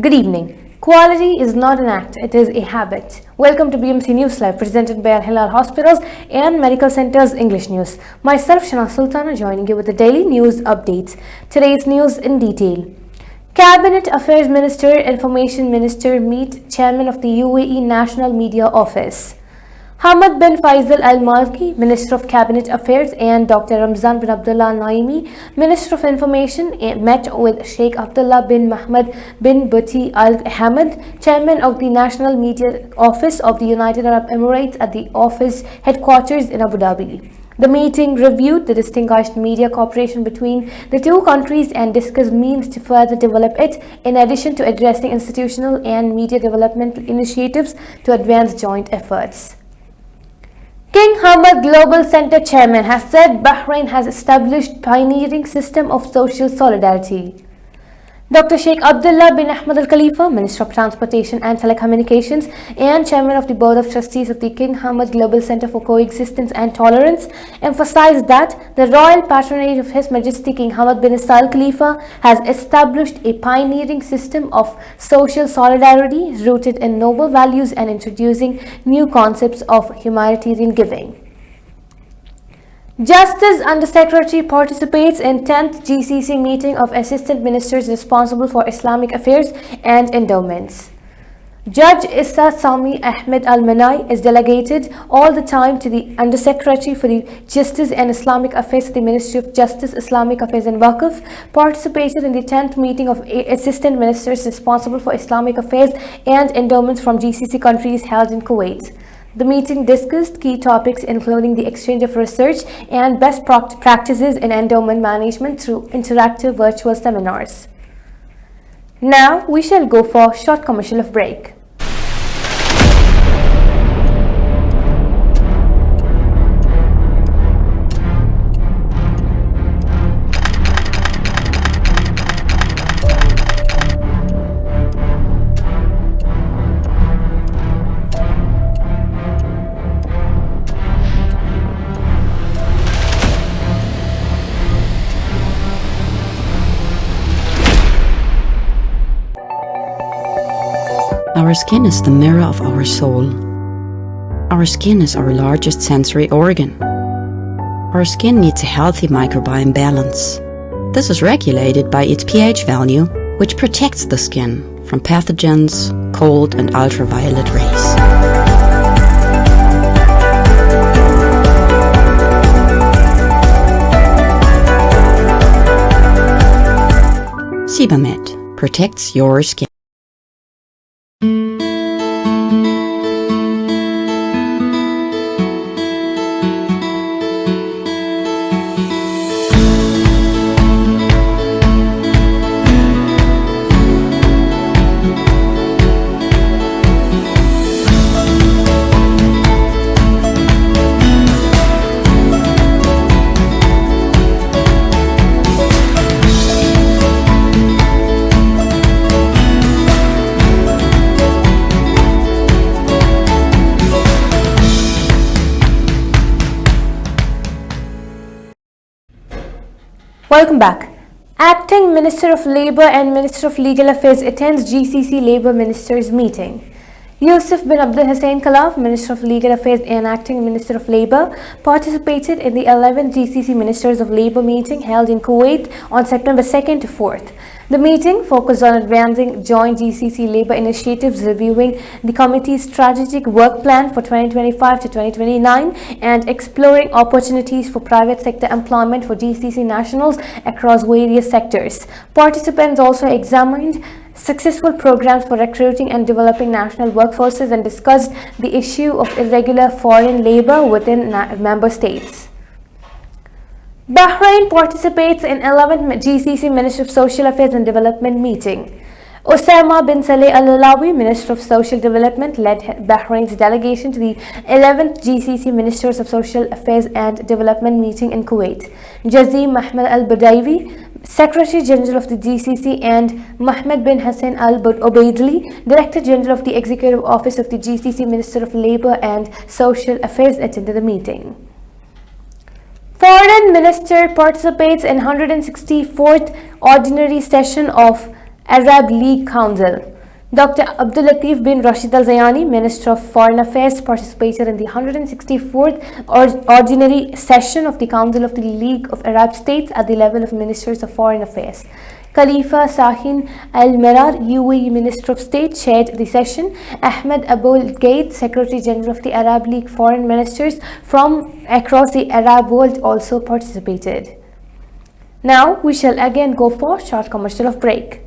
Good evening. Quality is not an act, it is a habit. Welcome to BMC News Live, presented by Al Hilal Hospitals and Medical Centers English News. Myself, Shana Sultana, joining you with the daily news updates. Today's news in detail. Cabinet Affairs Minister, Information Minister meet Chairman of the UAE National Media Office. Hamad bin Faisal Al Malki, Minister of Cabinet Affairs, and Dr. Ramzan bin Abdullah Naimi, Minister of Information, met with Sheikh Abdullah bin Mohammed bin Buti Al Hamad, Chairman of the National Media Office of the United Arab Emirates at the office headquarters in Abu Dhabi. The meeting reviewed the distinguished media cooperation between the two countries and discussed means to further develop it, in addition to addressing institutional and media development initiatives to advance joint efforts. King Hamad Global Center Chairman has said Bahrain has established pioneering system of social solidarity. Dr. Sheikh Abdullah bin Ahmed Al Khalifa, Minister of Transportation and Telecommunications and Chairman of the Board of Trustees of the King Hamad Global Center for Coexistence and Tolerance, emphasized that the royal patronage of His Majesty King Hamad bin Isa Al Khalifa has established a pioneering system of social solidarity rooted in noble values and introducing new concepts of humanitarian giving. Justice Undersecretary participates in 10th GCC meeting of Assistant Ministers responsible for Islamic Affairs and Endowments. Judge Issa Sami Ahmed Al-Manai is delegated all the time to the Undersecretary for the Justice and Islamic Affairs of the Ministry of Justice, Islamic Affairs and Waqf, participated in the 10th meeting of Assistant Ministers responsible for Islamic Affairs and Endowments from GCC countries held in Kuwait. The meeting discussed key topics including the exchange of research and best practices in endowment management through interactive virtual seminars. Now we shall go for a short commercial break. Our skin is the mirror of our soul. Our skin is our largest sensory organ. Our skin needs a healthy microbiome balance. This is regulated by its pH value, which protects the skin from pathogens, cold and ultraviolet rays. Sebamed protects your skin. Welcome back. Acting Minister of Labour and Minister of Legal Affairs attends GCC Labour Ministers meeting. Yusuf bin Abdul Hussain Khalaf, Minister of Legal Affairs and Acting Minister of Labour, participated in the 11th GCC Ministers of Labour meeting held in Kuwait on September 2nd to 4th. The meeting focused on advancing joint GCC labour initiatives, reviewing the committee's strategic work plan for 2025 to 2029, and exploring opportunities for private sector employment for GCC nationals across various sectors. Participants also examined successful programs for recruiting and developing national workforces and discussed the issue of irregular foreign labour within member states. Bahrain participates in 11th GCC Minister of Social Affairs and Development meeting. Osama bin Saleh Al Alawi, Minister of Social Development, led Bahrain's delegation to the 11th GCC Ministers of Social Affairs and Development meeting in Kuwait. Jazim Mahmoud Al Badaiwi, Secretary General of the GCC, and Mohammed bin Hassan Al Obaidli, Director General of the Executive Office of the GCC Minister of Labour and Social Affairs, attended the meeting. Foreign Minister participates in 164th Ordinary Session of Arab League Council. Dr. Abdul Latif bin Rashid Al Zayani, Minister of Foreign Affairs, participated in the 164th Ordinary Session of the Council of the League of Arab States at the level of Ministers of Foreign Affairs. Khalifa Sahin Al Merar, UAE Minister of State, chaired the session. Ahmed Abul Gate, Secretary General of the Arab League Foreign Ministers from across the Arab world, also participated. Now we shall again go for a short commercial of break.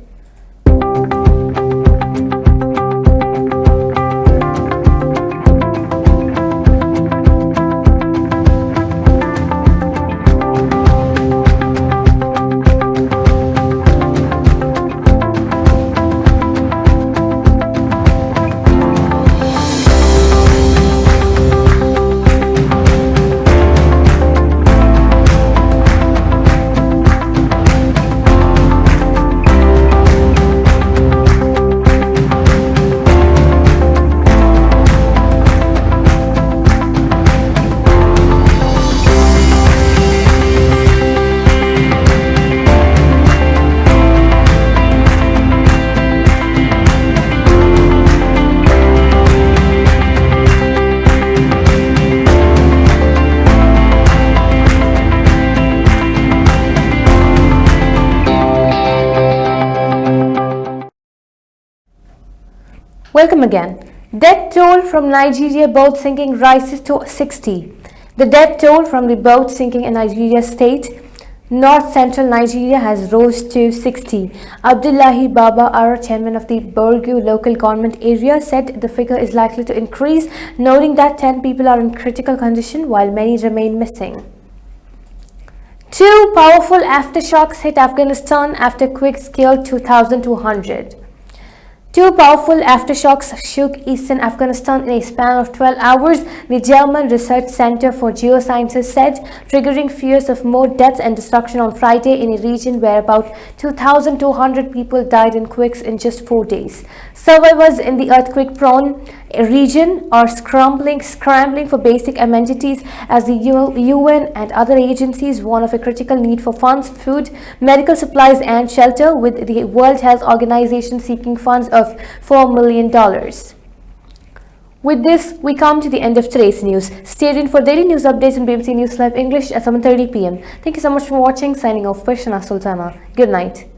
Welcome again. Death toll from Nigeria boat sinking rises to 60. The death toll from the boat sinking in Nigeria state, north central Nigeria, has rose to 60. Abdullahi Baba Ara, chairman of the Borgu local government area, said the figure is likely to increase, noting that 10 people are in critical condition while many remain missing. Two powerful aftershocks hit Afghanistan after quakes killed 2,200. Two powerful aftershocks shook eastern Afghanistan in a span of 12 hours, the German Research Center for Geosciences said, triggering fears of more deaths and destruction on Friday in a region where about 2,200 people died in quakes in just 4 days. Survivors in the earthquake-prone region are scrambling for basic amenities as the UN and other agencies warn of a critical need for funds, food, medical supplies and shelter, with the World Health Organization seeking funds of $4 million. With this, we come to the end of today's news. Stay tuned for daily news updates on BMC News Live English at 7:30 p.m. Thank you so much for watching. Signing off, Shana Sultana. Good night.